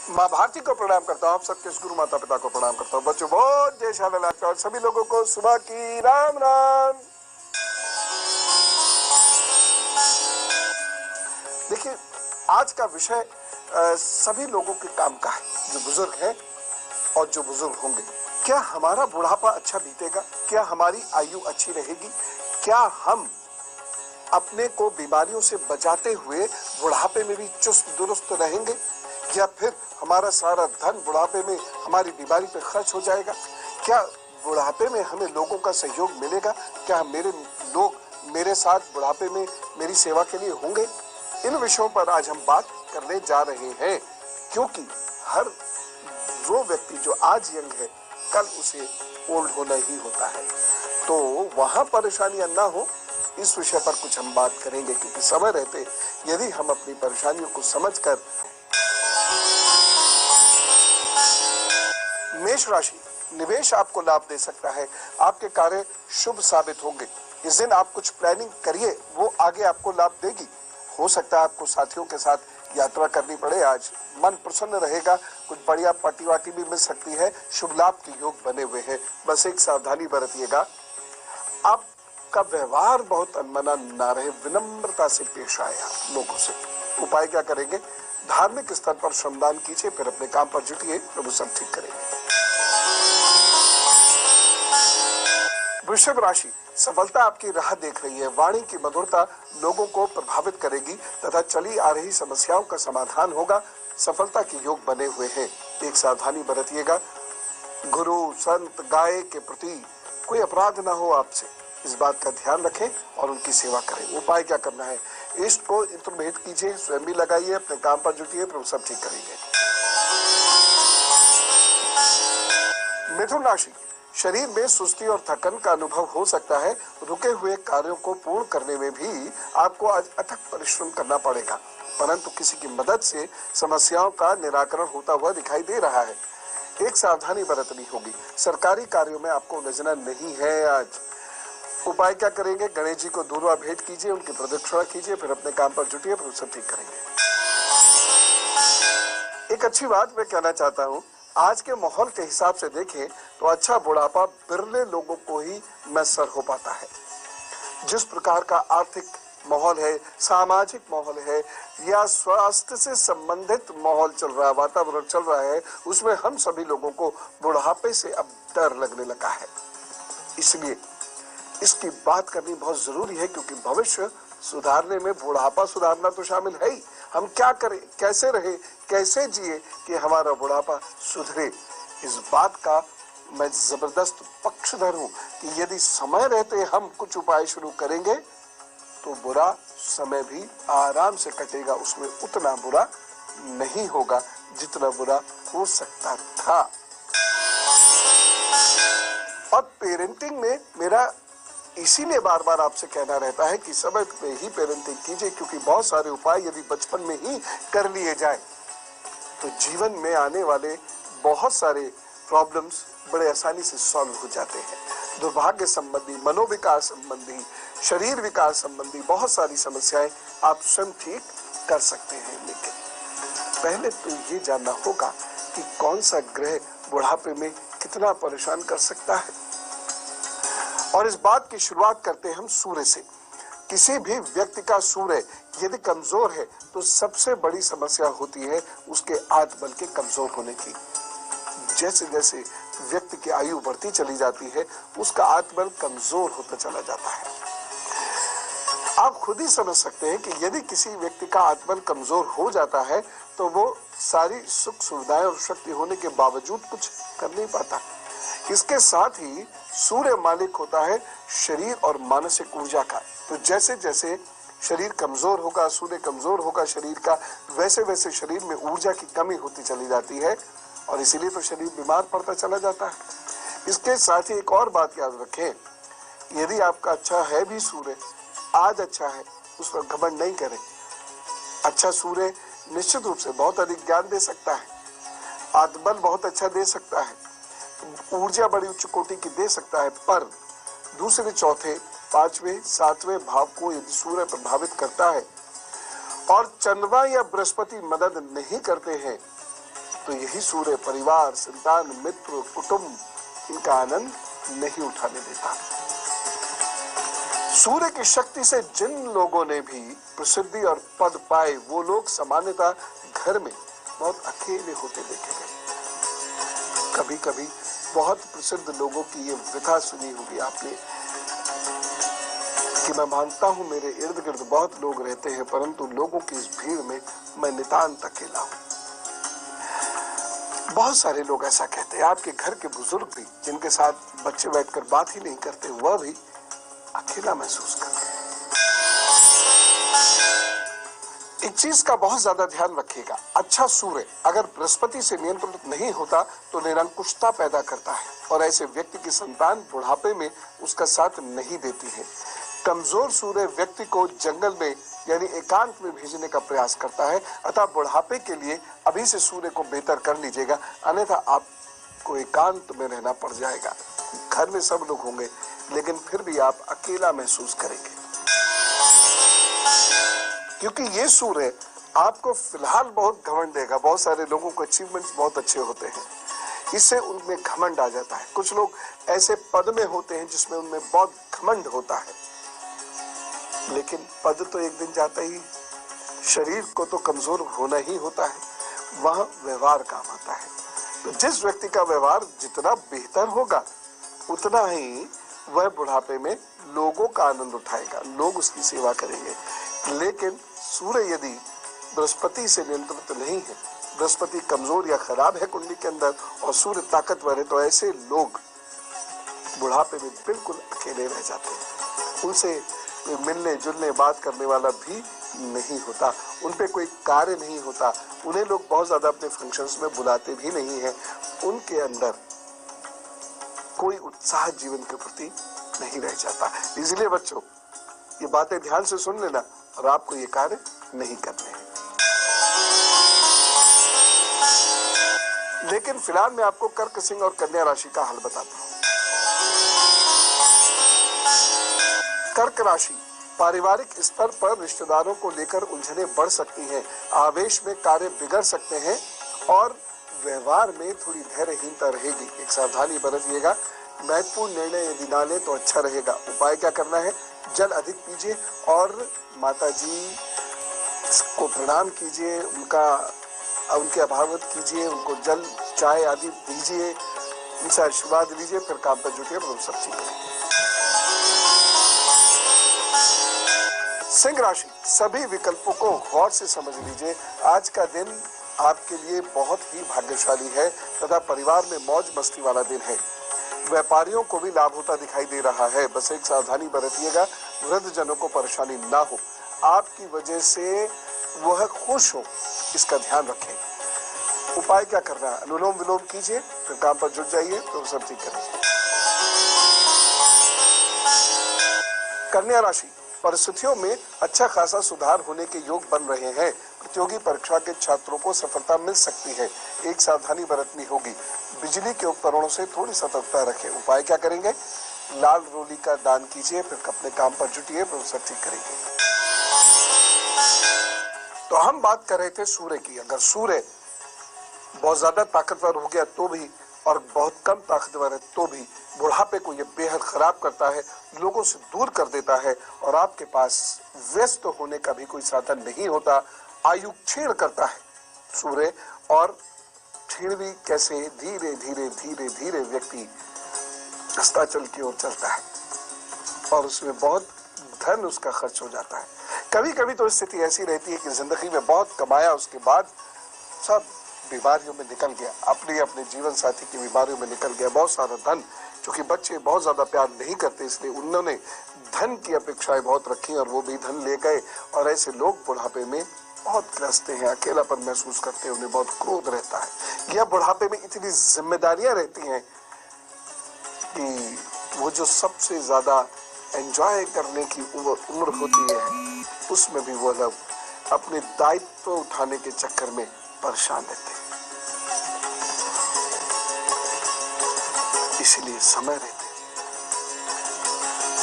माँ भारती को प्रणाम करता हूँ, आप सबके गुरु माता पिता को प्रणाम करता हूँ। बच्चों बहुत जय शाला और सभी लोगों को सुबह की राम राम। देखिए, आज का विषय सभी लोगों के काम का है, जो बुजुर्ग हैं और जो बुजुर्ग होंगे। क्या हमारा बुढ़ापा अच्छा बीतेगा? क्या हमारी आयु अच्छी रहेगी? क्या हम अपने को बीमारियों से बचाते हुए बुढ़ापे में भी चुस्त दुरुस्त रहेंगे, या फिर हमारा सारा धन बुढ़ापे में हमारी बीमारी पे खर्च हो जाएगा? क्या बुढ़ापे में हमें लोगों का सहयोग मिलेगा? क्या मेरे लोग मेरे साथ बुढ़ापे में मेरी सेवा के लिए होंगे? इन विषयों पर आज हम बात करने जा रहे हैं, क्योंकि हर वो व्यक्ति जो आज यंग है, कल उसे ओल्ड होना ही होता है। तो वहां परेशानियां ना हो, इस विषय पर कुछ हम बात करेंगे, क्योंकि समय रहते यदि हम अपनी परेशानियों को समझकर। मेष राशि, निवेश आपको लाभ दे सकता है, आपके कार्य शुभ साबित होंगे। इस दिन आप कुछ प्लानिंग करिए, वो आगे आपको लाभ देगी। हो सकता है आपको साथियों के साथ यात्रा करनी पड़े। आज मन प्रसन्न रहेगा, कुछ बढ़िया पार्टी वार्टी भी मिल सकती है। शुभ लाभ के योग बने हुए हैं, बस एक सावधानी बरतिएगा, आपका व्यवहार बहुत अनमना ना रहे, विनम्रता से पेश आए आप लोगों से। उपाय क्या करेंगे? धार्मिक स्तर पर श्रमदान कीजिए, फिर अपने काम पर जुटिए, प्रभु सब ठीक करेंगे। वृषभ राशि, सफलता आपकी राह देख रही है। वाणी की मधुरता लोगों को प्रभावित करेगी तथा चली आ रही समस्याओं का समाधान होगा। सफलता के योग बने हुए हैं, एक सावधानी बरतिएगा। गुरु संत गाय के प्रति कोई अपराध ना हो आपसे, इस बात का ध्यान रखें और उनकी सेवा करें। उपाय क्या करना है? इष्ट को इत्र भेंट कीजिए, स्वयं भी लगाइए, अपने काम पर जुटिए, प्रभु सब ठीक करेंगे। मिथुन राशि, शरीर में सुस्ती और थकन का अनुभव हो सकता है। रुके हुए कार्यों को पूर्ण करने में भी आपको आज अथक परिश्रम करना पड़ेगा, परंतु किसी की मदद से समस्याओं का निराकरण होता हुआ दिखाई दे रहा है। एक सावधानी बरतनी होगी, सरकारी कार्यों में आपको उलझना नहीं है आज। उपाय क्या करेंगे? गणेश जी को दूर्वा भेंट कीजिए, उनकी प्रदक्षिणा कीजिए, फिर अपने काम पर जुटिए, फिर सब ठीक करेंगे। एक अच्छी बात मैं कहना चाहता हूँ, आज के माहौल के हिसाब से देखें तो अच्छा बुढ़ापा बिरले लोगों को ही मैसर हो पाता है। जिस प्रकार का आर्थिक माहौल है, सामाजिक माहौल है, या स्वास्थ्य से संबंधित माहौल चल रहा है, वातावरण चल रहा है, उसमें हम सभी लोगों को बुढ़ापे से अब डर लगने लगा है। इसलिए इसकी बात करनी बहुत जरूरी है, क्योंकि भविष्य सुधारने में बुढ़ापा सुधारना तो शामिल है ही। हम क्या करें, कैसे रहे, कैसे जिए कि हमारा बुढ़ापा सुधरे, इस बात का मैं जबरदस्त पक्षधर हूं कि यदि समय रहते हम कुछ उपाय शुरू करेंगे तो बुरा समय भी आराम से कटेगा, उसमें उतना बुरा नहीं होगा जितना बुरा हो सकता था। और पेरेंटिंग में मेरा इसीलिए बार बार आपसे कहना रहता है कि समय पे ही पेरेंटिंग कीजिए, क्योंकि बहुत सारे उपाय यदि बचपन में ही कर लिए जाए तो जीवन में आने वाले बहुत सारे प्रॉब्लम्स बड़े आसानी से सॉल्व हो जाते हैं। दुर्भाग्य संबंधी, मनोविकार संबंधी, शरीर विकार संबंधी बहुत सारी समस्याएं आप स्वयं ठीक कर सकते हैं, लेकिन पहले तो ये जानना होगा कि कौन सा ग्रह बुढ़ापे में कितना परेशान कर सकता है। और इस बात की शुरुआत करते हैं हम सूर्य से। किसी भी व्यक्ति का सूर्य यदि कमजोर है तो सबसे बड़ी समस्या होती है उसके आत्मबल के कमजोर होने की। जैसे जैसे व्यक्ति की आयु बढ़ती चली जाती है, उसका आत्मबल कमजोर होता चला जाता है। आप खुद ही समझ सकते हैं कि यदि किसी व्यक्ति का आत्मबल कमजोर हो जाता है तो वो सारी सुख सुविधाएं और शक्ति होने के बावजूद कुछ कर नहीं पाता। इसके साथ ही सूर्य मालिक होता है शरीर और मानसिक ऊर्जा का। तो जैसे जैसे शरीर कमजोर होगा, सूर्य कमजोर होगा शरीर का, वैसे वैसे शरीर में ऊर्जा की कमी होती चली जाती है, और इसीलिए तो शरीर बीमार पड़ता चला जाता है। इसके साथ ही एक और बात याद रखें, यदि आपका अच्छा है भी सूर्य, आज अच्छा है, उस पर घमंड नहीं करें। अच्छा सूर्य निश्चित रूप से बहुत अधिक ज्ञान दे सकता है, आत्मबल बहुत अच्छा दे सकता है, ऊर्जा बड़ी उच्च कोटि की दे सकता है, पर दूसरे, चौथे, पांचवें, सातवें भाव को यदि सूर्य प्रभावित करता है और चंद्रमा या बृहस्पति मदद नहीं करते हैं तो यही सूर्य परिवार, संतान, मित्र, कुटुंब इनका आनंद नहीं उठाने देता। सूर्य की शक्ति से जिन लोगों ने भी प्रसिद्धि और पद पाए, वो लोग सामान्यतः घर में बहुत अकेले होते देखे गए। कभी कभी बहुत प्रसिद्ध लोगों की ये व्यथा सुनी होगी आपने कि मैं मानता हूं मेरे इर्द गिर्द बहुत लोग रहते हैं, परंतु लोगों की इस भीड़ में मैं नितांत अकेला हूं। बहुत सारे लोग ऐसा कहते हैं। आपके घर के बुजुर्ग भी, जिनके साथ बच्चे बैठकर बात ही नहीं करते, वह भी अकेला महसूस करते हैं। एक चीज का बहुत ज्यादा ध्यान रखिएगा, अच्छा सूर्य अगर बृहस्पति से नियंत्रित नहीं होता तो निरंकुशता पैदा करता है और ऐसे व्यक्ति की संतान बुढ़ापे में उसका साथ नहीं देती है। कमजोर सूर्य व्यक्ति को जंगल में यानी एकांत में भेजने का प्रयास करता है। अतः बुढ़ापे के लिए अभी से सूर्य को बेहतर कर लीजिएगा, अन्यथा आपको एकांत में रहना पड़ जाएगा। घर में सब लोग होंगे लेकिन फिर भी आप अकेला महसूस करेंगे, क्योंकि ये सूर्य आपको फिलहाल बहुत घमंड देगा। बहुत सारे लोगों को अचीवमेंट्स बहुत अच्छे होते हैं, इससे उनमें घमंड आ जाता है। कुछ लोग ऐसे पद में होते हैं जिसमें उनमें बहुत घमंड होता है, लेकिन पद तो एक दिन जाता ही, शरीर को तो कमजोर होना ही होता है। वह व्यवहार काम आता है। तो जिस व्यक्ति का व्यवहार जितना बेहतर होगा उतना ही वह बुढ़ापे में लोगों का आनंद उठाएगा, लोग उसकी सेवा करेंगे। लेकिन सूर्य यदि बृहस्पति से नियंत्रित नहीं है, बृहस्पति कमजोर या खराब है कुंडली के अंदर और सूर्य ताकतवर है, तो ऐसे लोग बुढ़ापे में बिल्कुल अकेले रह जाते हैं। उनसे मिलने जुलने बात करने वाला भी नहीं होता, उन पे कोई कार्य नहीं होता, उन्हें लोग बहुत ज्यादा अपने फंक्शंस में बुलाते भी नहीं हैं। उनके अंदर कोई उत्साह जीवन के प्रति नहीं रह जाता। इसलिए बच्चों, ये बातें ध्यान से सुन लेना और आपको ये कार्य नहीं करने हैं। लेकिन फिलहाल मैं आपको कर्क, सिंह और कन्या राशि का हल बताता हूं। कर्क राशि, पारिवारिक स्तर पर रिश्तेदारों को लेकर उलझने बढ़ सकती हैं, आवेश में कार्य बिगड़ सकते हैं और व्यवहार में थोड़ी धैर्यहीनता रहेगी। एक सावधानी बरतिएगा, महत्वपूर्ण निर्णय यदि ना ले तो अच्छा रहेगा। उपाय क्या करना है? जल अधिक पीजिए और माता जी को प्रणाम कीजिए, उनके अभावत कीजिए, उनको जल चाय आदि दीजिए, उनसे आशीर्वाद लीजिए, फिर काम पर जुटिए और सब ठीक करेंगे। सिंह राशि, सभी विकल्पों को गौर से समझ लीजिए। आज का दिन आपके लिए बहुत ही भाग्यशाली है तथा परिवार में मौज मस्ती वाला दिन है। व्यापारियों को भी लाभ होता दिखाई दे रहा है। बस एक सावधानी बरतिएगा, वृद्ध जनों को परेशानी ना हो, आपकी वजह से वह खुश हो, इसका ध्यान रखें। उपाय क्या करना है? अनुलोम विलोम कीजिए, फिर काम पर जुट जाइए तो सब ठीक करेंगे। कन्या राशि, परिस्थितियों में अच्छा खासा सुधार होने के योग बन रहे हैं। प्रतियोगी परीक्षा के छात्रों को सफलता मिल सकती है। एक सावधानी बरतनी होगी, बिजली के उपकरणों से थोड़ी सतर्कता रखें। उपाय क्या करेंगे? लाल रोली का दान कीजिए, फिर अपने काम पर जुटिए, फिर सब ठीक करेंगे। तो हम बात कर रहे थे सूर्य की। अगर सूर्य बहुत ज्यादा ताकतवर हो गया तो भी और बहुत कम ताकतवर है तो भी बुढ़ापे को ये बेहद खराब करता है, लोगों से दूर कर देता है और आपके पास व्यस्त होने का भी कोई साधन नहीं होता। आयु क्षीण करता है सूर्य, और क्षीण भी कैसे? धीरे धीरे धीरे धीरे व्यक्ति अस्ताचल की ओर चलता है और उसमें बहुत धन उसका खर्च हो जाता है। कभी कभी तो स्थिति ऐसी रहती है कि जिंदगी में बहुत कमाया, उसके बाद सब बीमारियों में निकल गया, अपने जीवन साथी की बीमारियों में निकल गया, बहुत सारा धन। क्योंकि बच्चे बहुत ज्यादा प्यार नहीं करते, इसलिए उन्होंने धन की अपेक्षाएं बहुत रखी और वो भी धन ले गए। और ऐसे लोग बुढ़ापे में बहुत ग्रस्त हैं, अकेलापन महसूस करते हैं, उन्हें बहुत क्रोध रहता है। यह बुढ़ापे में इतनी जिम्मेदारियां रहती हैं कि वो जो सबसे ज्यादा एंजॉय करने की उम्र होती है, उसमें भी वो लोग अपने दायित्व उठाने के चक्कर में परेशान रहते हैं। इसलिए समय रहते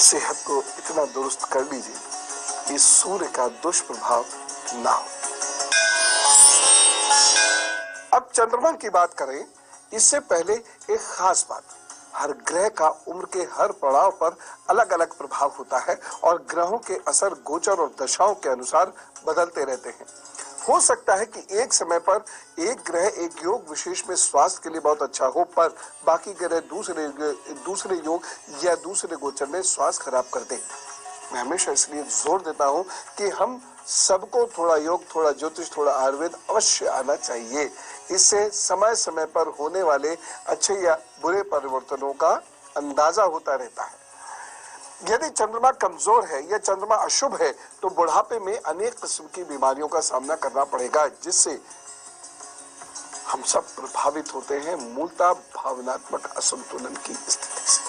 सेहत को इतना दुरुस्त कर लीजिए कि सूर्य का दुष्प्रभाव ना हो। अब चंद्रमा की बात करें, इससे पहले एक खास बात, हर ग्रह का उम्र के हर पड़ाव पर अलग अलग प्रभाव होता है और ग्रहों के असर गोचर और दशाओं के अनुसार बदलते रहते हैं। हो सकता है कि एक समय पर एक ग्रह एक योग विशेष में स्वास्थ्य के लिए बहुत अच्छा हो, पर बाकी ग्रह दूसरे योग या दूसरे गोचर में स्वास्थ्य खराब कर दे। मैं हमेशा इसलिए जोर देता हूं कि हम सबको थोड़ा योग, थोड़ा ज्योतिष, थोड़ा आयुर्वेद अवश्य आना चाहिए। इससे समय समय पर होने वाले अच्छे या बुरे परिवर्तनों का अंदाजा होता रहता है। यदि चंद्रमा कमजोर है या चंद्रमा अशुभ है तो बुढ़ापे में अनेक किस्म की बीमारियों का सामना करना पड़ेगा, जिससे हम सब प्रभावित होते हैं, मूलतः भावनात्मक असंतुलन की स्थिति से।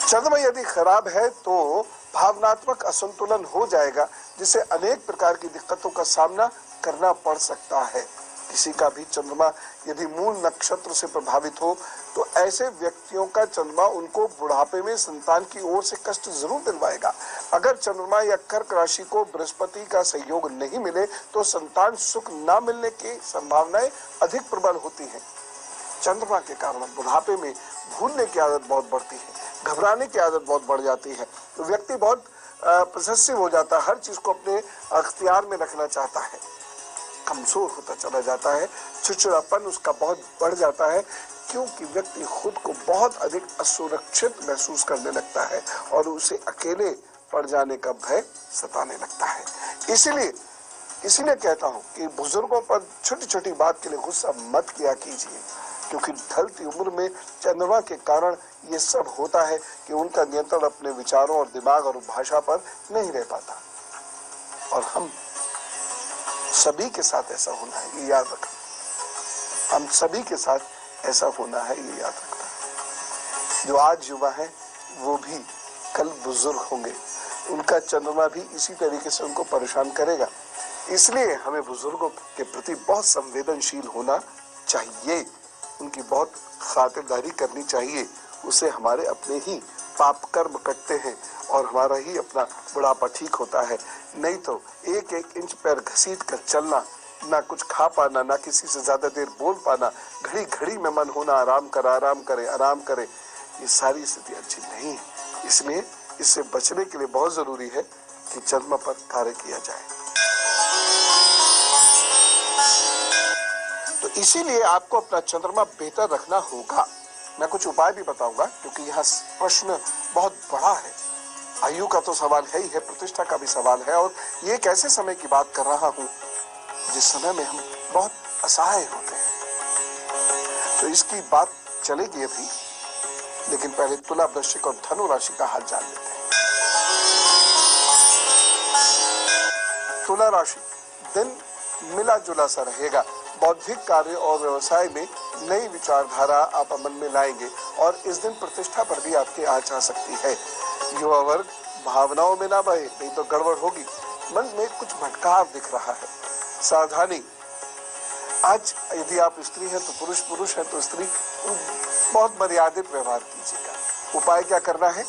चंद्रमा यदि खराब है तो भावनात्मक असंतुलन हो जाएगा, जिससे अनेक प्रकार की दिक्कतों का सामना करना पड़ सकता है। किसी का भी चंद्रमा यदि मूल नक्षत्र से प्रभावित हो तो ऐसे व्यक्तियों का चंद्रमा उनको बुढ़ापे में संतान की ओर से कष्ट जरूर दिलवाएगा। अगर चंद्रमा या कर्क राशि को बृहस्पति का सहयोग नहीं मिले तो संतान सुख न मिलने की संभावनाएं अधिक प्रबल होती हैं। चंद्रमा के कारण बुढ़ापे में भूलने की आदत बहुत बढ़ती है, घबराने की आदत बहुत बढ़ जाती है, तो व्यक्ति बहुत पोसेसिव हो जाता है, हर चीज को अपने अख्तियार में रखना चाहता है, कमजोर होता चला जाता है, चिड़चिड़ापन उसका बहुत बढ़ जाता है, क्योंकि व्यक्ति खुद को बहुत अधिक असुरक्षित महसूस करने लगता है और उसे अकेले पड़ जाने का भय सताने लगता है। इसीलिए कहता हूँ कि बुजुर्गों पर छोटी छोटी बात के लिए गुस्सा मत किया कीजिए, क्योंकि ढलती उम्र में चंद्रमा के कारण ये सब होता है कि उनका नियंत्रण अपने विचारों और दिमाग और भाषा पर नहीं रह पाता। और हम सभी के साथ ऐसा होना है, ये याद रखना। हम सभी के साथ ऐसा होना है, ये याद रखना। जो आज युवा है वो भी कल बुजुर्ग होंगे, उनका चंद्रमा भी इसी तरीके से उनको परेशान करेगा। इसलिए हमें बुजुर्गों के प्रति बहुत संवेदनशील होना चाहिए, उनकी बहुत खातिरदारी करनी चाहिए। उससे हमारे अपने ही पाप कर्म कटते हैं और हमारा ही अपना बुढ़ापा ठीक होता है। नहीं तो एक एक इंच पैर घसीट कर चलना, ना कुछ खा पाना, ना किसी से ज्यादा देर बोल पाना, घड़ी घड़ी में मन होना आराम करे, ये सारी स्थिति अच्छी नहीं है। इसलिए इससे बचने के लिए बहुत जरूरी है कि चंद्रमा पर कार्य किया जाए। तो इसीलिए आपको अपना चंद्रमा बेहतर रखना होगा। मैं कुछ उपाय भी बताऊंगा, क्योंकि यहाँ प्रश्न बहुत बड़ा है। आयु का तो सवाल है ही है, प्रतिष्ठा का भी सवाल है, और ये एक ऐसे समय की बात कर रहा हूँ जिस समय में हम बहुत असहाय होते हैं। तो इसकी बात चलेगी अभी, लेकिन पहले तुला, वृश्चिक और धनु राशि का हाल जान लेते हैं। तुला राशि, दिन मिला जुला सा रहेगा। बौद्धिक कार्य और व्यवसाय में नई विचारधारा आप मन में लाएंगे और इस दिन प्रतिष्ठा पर भी आपकी आँच आ सकती है। युवा वर्ग भावनाओं में ना बहे, नहीं तो गड़बड़ होगी। मन में कुछ भटकाव दिख रहा है, सावधानी। आज यदि आप स्त्री हैं तो पुरुष है तो स्त्री, बहुत मर्यादित व्यवहार कीजिएगा। उपाय क्या करना है?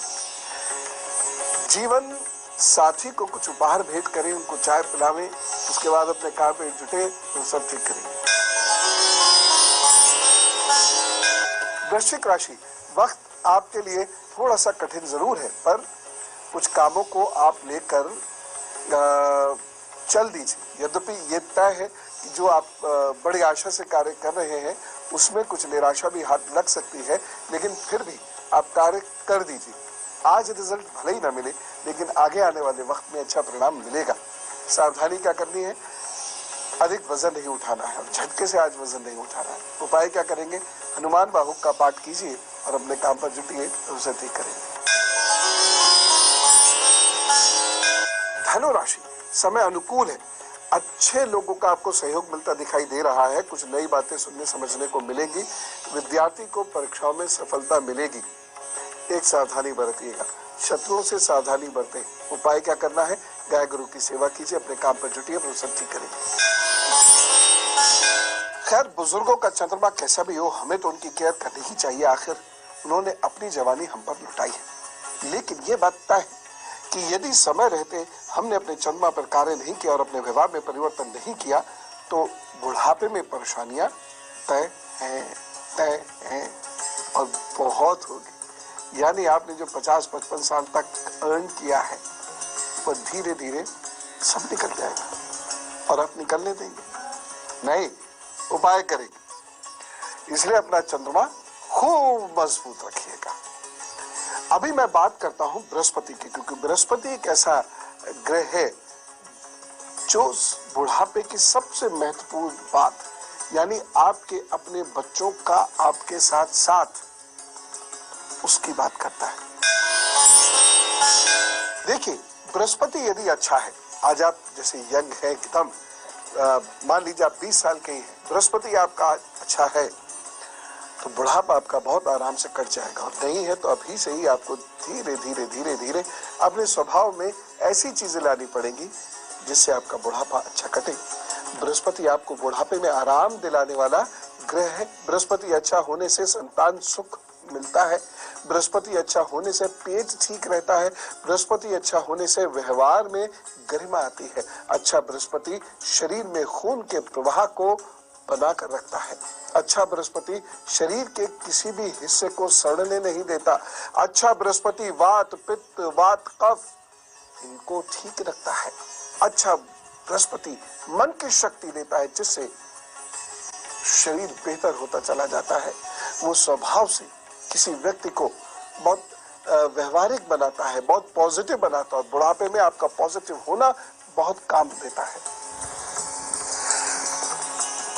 जीवन साथी को कुछ उपहार भेंट करें, उनको चाय पिलावें, उसके बाद अपने काम पे जुटे तो सब ठीक करेंगे। वृश्चिक राशि, वक्त आपके लिए थोड़ा सा कठिन जरूर है, पर कुछ कामों को आप लेकर चल दीजिए। यद्यपि ये तय है कि जो आप बड़ी आशा से कार्य कर रहे हैं उसमें कुछ निराशा भी हाथ लग सकती है, लेकिन फिर भी आप कार्य कर दीजिए। आज रिजल्ट भले ही ना मिले, लेकिन आगे आने वाले वक्त में अच्छा परिणाम मिलेगा। सावधानी क्या करनी है? अधिक वजन नहीं उठाना है, झटके से आज वजन नहीं उठाना है। उपाय क्या करेंगे? हनुमान बाहुक का पाठ कीजिए और अपने काम पर जुटिए तो उसे ठीक करेंगे। धनु राशि, समय अनुकूल है, अच्छे लोगों का आपको सहयोग मिलता दिखाई दे रहा है। कुछ नई बातें सुनने समझने को मिलेंगी। विद्यार्थी को परीक्षाओं में सफलता मिलेगी। एक सावधानी बरतिएगा, शत्रुओं से सावधानी बरतें। उपाय क्या करना है? गाय गुरु की सेवा कीजिए, अपने काम पर जुटिए, वो सब ठीक करेंगे। खैर, बुजुर्गों का चंद्रमा कैसा भी हो, हमें तो उनकी केयर करनी ही चाहिए। आखिर उन्होंने अपनी जवानी हम पर लुटाई है। लेकिन ये बात तय है कि यदि समय रहते हमने अपने चंद्रमा पर कार्य नहीं किया और अपने व्यवहार में परिवर्तन नहीं किया तो बुढ़ापे में परेशानियां तय हैं और बहुत होगी। यानी आपने जो 50-55 साल तक अर्न किया है वो धीरे धीरे सब निकल जाएगा और आप निकलने देंगे नहीं, उपाय करेंगे। इसलिए अपना चंद्रमा खूब मजबूत रखिएगा। अभी मैं बात करता हूं बृहस्पति की, क्योंकि बृहस्पति एक ऐसा ग्रह है जो बुढ़ापे की सबसे महत्वपूर्ण बात, यानी आपके अपने बच्चों का आपके साथ साथ उसकी बात करता है। देखिए, बृहस्पति यदि अच्छा है, आज आप जैसे यंग है एकदम, मान लीजिए आप 20 साल के ही हैं, बृहस्पति आपका अच्छा है तो बुढ़ापा आपका बहुत आराम से कट जाएगा। और नहीं है तो अभी से ही आपको धीरे धीरे धीरे धीरे अपने स्वभाव में ऐसी चीजें लानी पड़ेंगी जिससे आपका बुढ़ापा अच्छा कटे। बृहस्पति आपको बुढ़ापे में आराम दिलाने वाला ग्रह है। बृहस्पति अच्छा होने से संतान सुख मिलता है। बृहस्पति अच्छा होने से पेट ठीक रहता है। बृहस्पति अच्छा होने से व्यवहार में गरिमा आती है। अच्छा बृहस्पति शरीर में खून के प्रवाह को बना कर रखता है। अच्छा बृहस्पति शरीर के किसी भी हिस्से को सड़ने नहीं देता। अच्छा बृहस्पति वात पित्त वात कफ इनको ठीक रखता है। अच्छा बृहस्पति मन की शक्ति देता है जिससे शरीर बेहतर होता चला जाता है। वो स्वभाव से किसी व्यक्ति को बहुत व्यवहारिक बनाता है, बहुत पॉजिटिव बनाता है। बुढ़ापे में आपका पॉजिटिव होना बहुत काम देता है।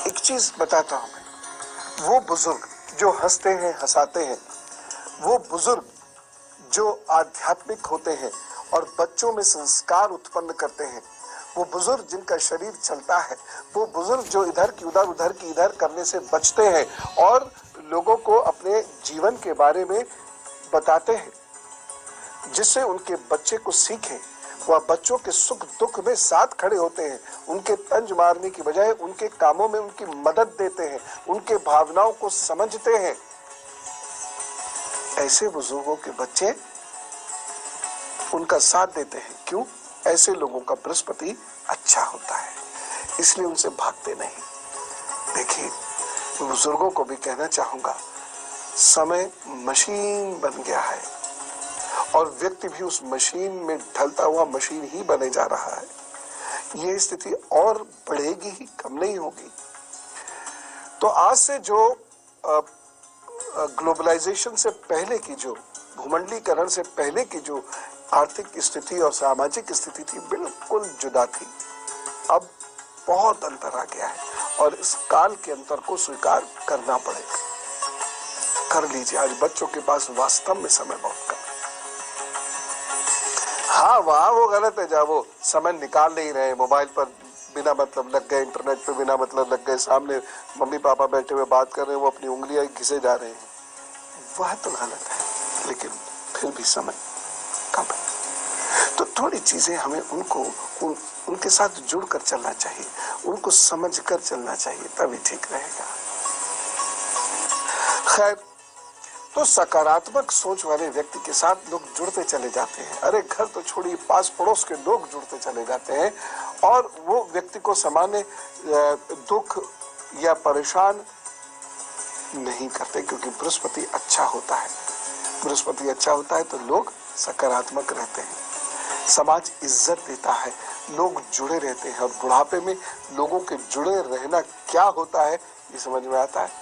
एक चीज बताता हूं मैं, वो बुजुर्ग जो हंसते हैं हंसाते हैं, वो बुजुर्ग जो आध्यात्मिक होते हैं और बच्चों में संस्कार उत्पन्न करते हैं, वो बुजुर्ग जिनका शरीर चलता है, वो बुजुर्ग जो इधर की उधर उधर की इधर करने से बचते हैं और लोगों को अपने जीवन के बारे में बताते हैं जिससे उनके बच्चे को सीखें, वह बच्चों के सुख दुख में साथ खड़े होते हैं, उनके तंज मारने की बजाय उनके कामों में उनकी मदद देते हैं, उनके भावनाओं को समझते हैं। ऐसे बुजुर्गों के बच्चे उनका साथ देते हैं। क्यों? ऐसे लोगों का बृहस्पति अच्छा होता है, इसलिए उनसे भागते नहीं। देखिए, बुजुर्गों को भी कहना चाहूंगा, समय मशीन बन गया है और व्यक्ति भी उस मशीन में ढलता हुआ मशीन ही बने जा रहा है। ये स्थिति और बढ़ेगी ही, कम नहीं होगी। तो आज से जो ग्लोबलाइजेशन से पहले की, जो भूमंडलीकरण से पहले की जो आर्थिक स्थिति और सामाजिक स्थिति थी, बिल्कुल जुदा थी। अब बहुत अंतर आ गया है और इस काल के अंतर को स्वीकार करना पड़ेगा। कर लीजिए। आज बच्चों के पास वास्तव में समय बहुत कम है। हाँ, वहां वो गलत है जहाँ वो समय निकाल नहीं रहे, मोबाइल पर बिना मतलब लग गए, इंटरनेट पे बिना मतलब लग गए, सामने मम्मी पापा बैठे हुए बात कर रहे हैं, वो अपनी उंगलियां घिसे जा रहे हैं। वह तो गलत है, लेकिन फिर भी समय कम है। तो थोड़ी चीजें हमें उनके साथ जुड़कर चलना चाहिए, उनको समझकर चलना चाहिए, तभी ठीक रहेगा। खैर, तो सकारात्मक सोच वाले व्यक्ति के साथ लोग जुड़ते चले जाते हैं। अरे घर तो छोड़िए, पास पड़ोस के लोग जुड़ते चले जाते हैं और वो व्यक्ति को सामान्य दुख या परेशान नहीं करते, क्योंकि बृहस्पति अच्छा होता है। बृहस्पति अच्छा होता है तो लोग सकारात्मक रहते हैं, समाज इज्जत देता है, लोग जुड़े रहते हैं। और बुढ़ापे में लोगों के जुड़े रहना क्या होता है ये समझ में आता है।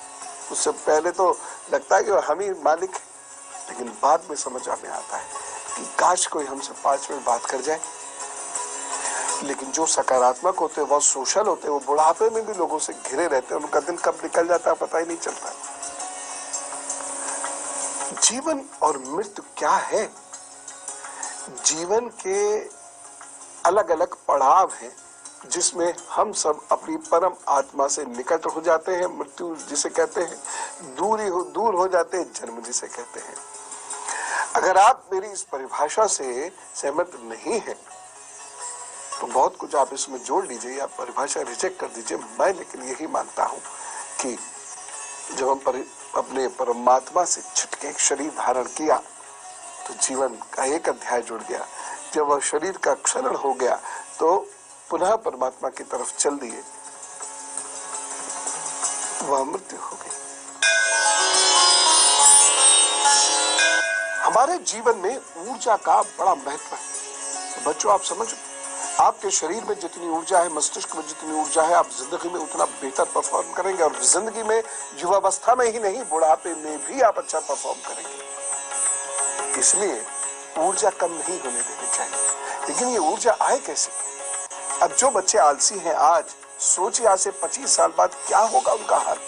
उससे पहले तो लगता है कि हम ही मालिक हैं, लेकिन बाद में समझ में आता है कि काश कोई हमसे 5 मिनट बात कर जाए। लेकिन जो सकारात्मक होते हैं, वो सोशल होते हैं, वो बुढ़ापे में भी लोगों से घिरे रहते हैं, उनका दिन कब निकल जाता है पता ही नहीं चलता। जीवन और मृत्यु क्या है? जीवन के अलग अलग पड़ाव हैं जिसमें हम सब अपनी परम आत्मा से निकट हो जाते हैं। मृत्यु जिसे कहते हैं, दूर हो जाते हैं, जन्म जिसे कहते हैं। अगर आप मेरी इस परिभाषा से सहमत नहीं हैं तो बहुत कुछ आप इसमें जोड़ लीजिए या परिभाषा रिजेक्ट कर दीजिए। मैं लेकिन यही मानता हूं कि जब हम अपने परमात्मा से छुटके एक शरीर धारण किया तो जीवन का एक अध्याय जुड़ गया। जब वह शरीर का क्षरण हो गया तो पुनः परमात्मा की तरफ चल दिए। वह मृत्यु हो गई। हमारे जीवन में ऊर्जा का बड़ा महत्व है। तो बच्चों, आप समझो, आपके शरीर में जितनी ऊर्जा है, मस्तिष्क में जितनी ऊर्जा है, आप जिंदगी में उतना बेहतर परफॉर्म करेंगे। और जिंदगी में युवावस्था में ही नहीं, बुढ़ापे में भी आप अच्छा परफॉर्म करेंगे। इसलिए ऊर्जा कम नहीं होने देनी चाहिए। लेकिन ये ऊर्जा आए कैसे? अब जो बच्चे आलसी हैं आज, सोचिए आज से 25 साल बाद क्या होगा उनका हाल।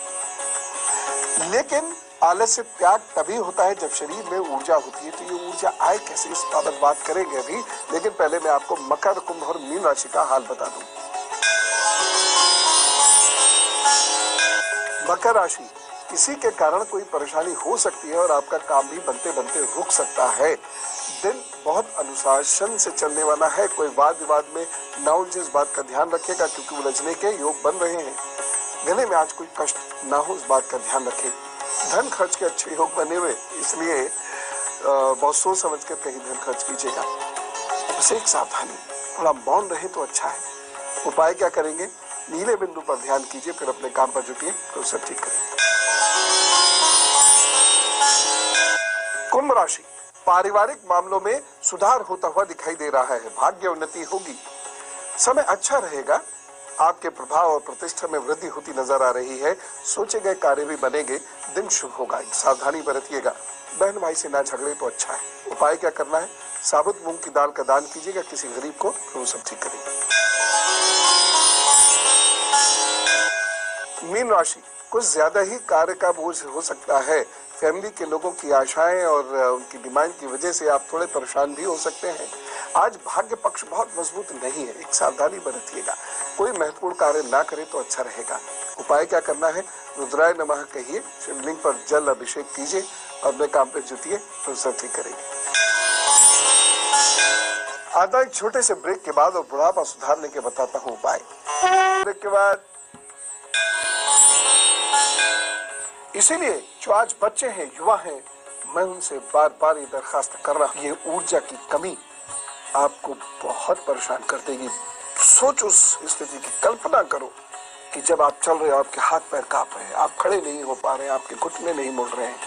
लेकिन आलस्य त्याग तभी होता है जब शरीर में ऊर्जा होती है। तो ये ऊर्जा आए कैसे, इस बात करेंगे अभी। लेकिन पहले मैं आपको मकर, कुंभ और मीन राशि का हाल बता दूं। मकर राशि, किसी के कारण कोई परेशानी हो सकती है और आपका काम भी बनते बनते रुक सकता है। दिन बहुत अनुशासन से चलने वाला है। कोई वाद विवाद में न उलझे, इस बात का ध्यान रखिएगा क्योंकि उलझने के योग बन रहे हैं। गले में आज कोई कष्ट ना हो, इस बात का ध्यान रखें। धन खर्च के अच्छे योग बने हुए, इसलिए बहुत सोच समझ कर कहीं धन खर्च कीजिएगा। बस एक सावधानी, थोड़ा मौन रहे तो अच्छा है। उपाय क्या करेंगे? नीले बिंदु पर ध्यान कीजिए, फिर अपने काम पर जुटिए तो सब ठीक करेंगे। कुंभ राशि, पारिवारिक मामलों में सुधार होता हुआ दिखाई दे रहा है। भाग्य उन्नति होगी, समय अच्छा रहेगा। आपके प्रभाव और प्रतिष्ठा में वृद्धि होती नजर आ रही है। सोचे गए कार्य भी बनेंगे। दिन शुभ होगा, सावधानी बरतिएगा। बहन भाई से ना झगड़े तो अच्छा है। उपाय क्या करना है? साबुत मूंग की दाल का दान कीजिएगा किसी गरीब को, तो वो सब ठीक करेंगे। मीन राशि, कुछ ज्यादा ही कार्य का बोझ हो सकता है। फैमिली के लोगों की आशाएं और उनकी डिमांड की वजह से आप थोड़े परेशान भी हो सकते हैं। आज भाग्य पक्ष बहुत मजबूत नहीं है, एक सावधानी बरतिएगा। कोई महत्वपूर्ण कार्य ना करे तो अच्छा रहेगा। उपाय क्या करना है? रुद्राय नमः कहिए, शिवलिंग पर जल अभिषेक कीजिए और अपने काम पे जुटिए तो सब ठीक करेंगे। आता एक छोटे से ब्रेक के बाद और बुढ़ापा सुधारने के बताता हूँ उपाय। ब्रेक के बाद इसीलिए जो आज बच्चे हैं, युवा हैं, मैं उनसे बार बार ये दरखास्त कर रहा हूँ, ये ऊर्जा की कमी आपको बहुत परेशान कर देगी। सोच उस स्थिति की कल्पना करो कि जब आप चल रहे हो, आपके हाथ पैर कांप रहे हैं, आप खड़े नहीं हो पा रहे हैं, आपके घुटने नहीं मुड़ रहे हैं,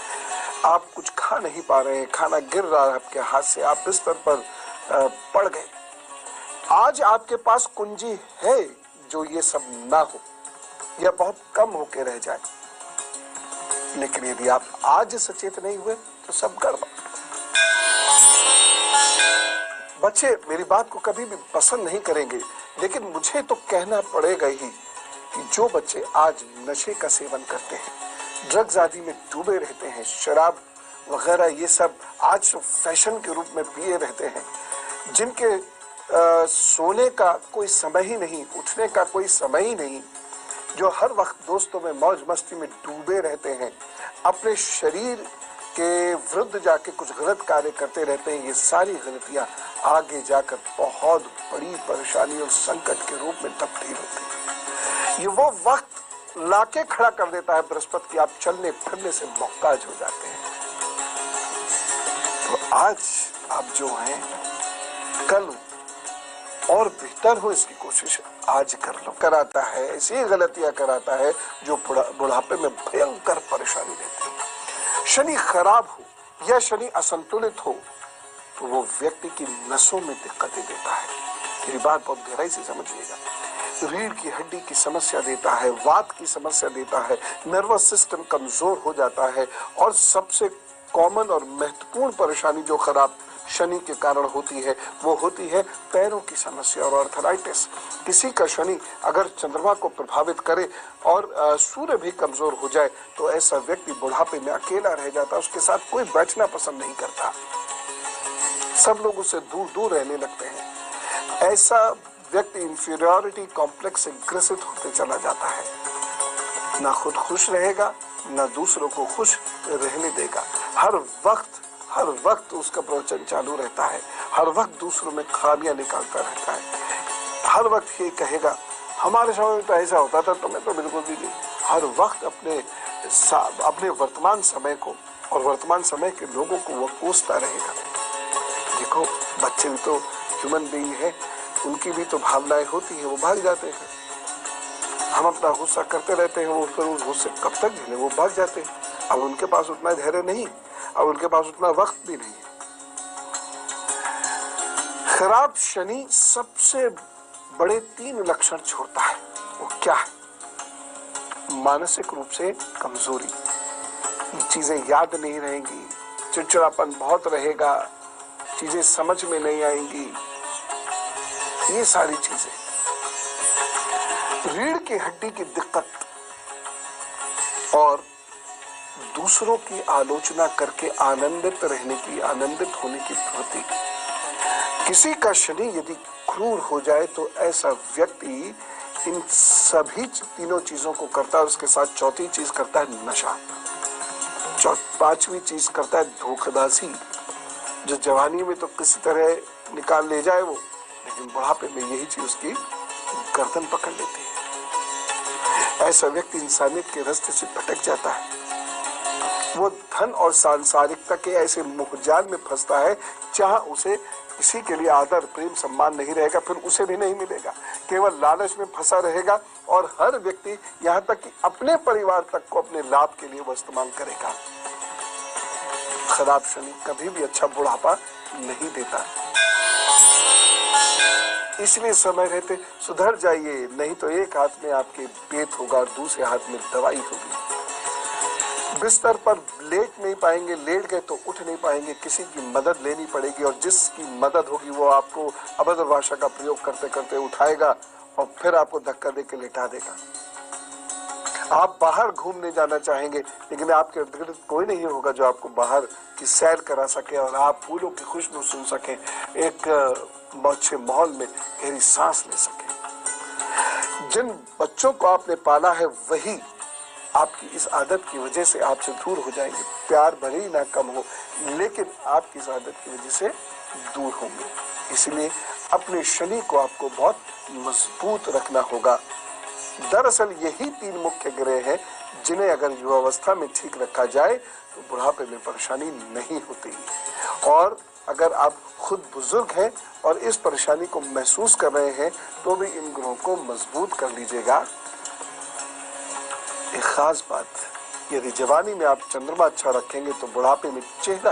आप कुछ खा नहीं पा रहे हैं, खाना गिर रहा है आपके हाथ से, आप बिस्तर पर पड़ गए। आज आपके पास कुंजी है जो ये सब ना हो या बहुत कम होके रह जाए। लेकिन यदि आप आज सचेत नहीं हुए तो सब गड़बड़। बच्चे मेरी बात को कभी भी पसंद नहीं करेंगे, लेकिन मुझे तो कहना पड़ेगा ही कि जो बच्चे आज नशे का सेवन करते हैं, ड्रग्स आदि में डूबे रहते हैं, शराब वगैरह ये सब आज तो फैशन के रूप में पिए रहते हैं, जिनके सोने का कोई समय ही नहीं, उठने का कोई समय ही नहीं, जो हर वक्त दोस्तों में मौज मस्ती में डूबे रहते हैं, अपने शरीर के विरुद्ध जाके कुछ गलत कार्य करते रहते हैं, ये सारी गलतियां आगे जाकर बहुत बड़ी परेशानी और संकट के रूप में तब्दील होती है। ये वो वक्त लाके खड़ा कर देता है बृहस्पति की, आप चलने फिरने से मोहताज हो जाते हैं। तो आज आप जो हैं, कल और बेहतर हो इसकी कोशिश आज कर लो। कराता है ऐसी गलतियां कराता है जो बुढ़ापे में भयंकर परेशानी देती है। शनि खराब हो या शनि असंतुलित हो तो वो व्यक्ति की नसों में दिक्कतें देता है। मेरी बात बहुत गहराई से समझिएगा। रीढ़ की हड्डी की समस्या देता है, वात की समस्या देता है, नर्वस सिस्टम कमजोर हो जाता है, और सबसे कॉमन और महत्वपूर्ण परेशानी जो खराब शनि के कारण होती है वो होती है पैरों की समस्या और आर्थराइटिस। किसी का शनि अगर चंद्रमा को प्रभावित करे और सूर्य भी कमजोर हो जाए तो ऐसा व्यक्ति बुढ़ापे में अकेला रह जाता है, उसके साथ कोई बैठना पसंद नहीं करता, सब लोग उससे दूर दूर रहने लगते हैं। ऐसा व्यक्ति इंफीरियरिटी कॉम्प्लेक्स से ग्रसित होते चला जाता है, ना खुद खुश रहेगा ना दूसरों को खुश रहने देगा। हर वक्त उसका प्रवचन चालू रहता है, हर वक्त दूसरों में खामियां निकालता रहता है, हर वक्त ये कहेगा हमारे समय में तो ऐसा होता था, तुम्हें तो बिल्कुल भी नहीं। हर वक्त अपने वर्तमान समय को और वर्तमान समय के लोगों को वो कोसता रहेगा। देखो बच्चे भी तो ह्यूमन बीइंग है, उनकी भी तो भावनाएं होती है, वो भाग जाते हैं। हम अपना गुस्सा करते रहते हैं, वो फिर उस गुस्से कब तक झेले, वो भाग जाते हैं। अब उनके पास उतना धैर्य नहीं, अब उनके पास उतना वक्त भी नहीं है। खराब शनि सबसे बड़े 3 लक्षण छोड़ता है। वो क्या है? मानसिक रूप से कमजोरी, चीजें याद नहीं रहेंगी, चिड़चिड़ापन बहुत रहेगा, चीजें समझ में नहीं आएंगी, ये सारी चीजें। रीढ़ की हड्डी की दिक्कत और दूसरों की आलोचना करके आनंदित रहने की, आनंदित होने की प्रवृत्ति। किसी का शनि यदि क्रूर हो जाए तो ऐसा व्यक्ति इन सभी 3 चीजों को करता है। उसके साथ चौथी चीज करता है नशा, 5वीं चीज करता है धोखाधड़ी, जो जवानी में तो किसी तरह निकाल ले जाए वो, लेकिन बुढ़ापे में यही चीज उसकी गर्दन पकड़ लेती है। ऐसा व्यक्ति इंसानियत के रास्ते से भटक जाता है। वो धन और सांसारिकता के ऐसे मोहजाल में फंसता है जहां उसे किसी के लिए आदर प्रेम सम्मान नहीं रहेगा, फिर उसे भी नहीं मिलेगा, केवल लालच में फंसा रहेगा। और हर व्यक्ति यहाँ तक कि अपने परिवार तक को अपने लाभ के लिए वो इस्तेमाल करेगा। खराब शनि कभी भी अच्छा बुढ़ापा नहीं देता। इसलिए समय रहते सुधर जाइए, नहीं तो एक हाथ में आपके पेट होगा और दूसरे हाथ में दवाई होगी। बिस्तर पर लेट नहीं पाएंगे, लेट गए तो उठ नहीं पाएंगे, किसी की मदद लेनी पड़ेगी और जिसकी मदद होगी वो आपको अभद्र भाषा का प्रयोग करते करते उठाएगा और फिर आपको धक्का देके लेटा देगा। आप बाहर घूमने जाना चाहेंगे, लेकिन आपके इर्द गिर्द कोई नहीं होगा जो आपको बाहर की सैर करा सके और आप फूलों की खुशबू सुन सके, एक अच्छे माहौल में गहरी सांस ले सके। जिन बच्चों को आपने पाला है वही आपकी इस आदत की वजह से आपसे दूर हो जाएंगे। प्यार भले ही ना कम हो, लेकिन आपकी इस आदत की वजह से दूर होंगे। इसलिए अपने शनि को आपको बहुत मजबूत रखना होगा। दरअसल यही 3 मुख्य ग्रह हैं जिन्हें अगर युवावस्था में ठीक रखा जाए तो बुढ़ापे में परेशानी नहीं होती। और अगर आप खुद बुजुर्ग हैं और इस परेशानी को महसूस कर रहे हैं तो भी इन ग्रहों को मजबूत कर लीजिएगा। एक खास बात, यदि जवानी में आप चंद्रमा अच्छा रखेंगे तो बुढ़ापे में चेहरा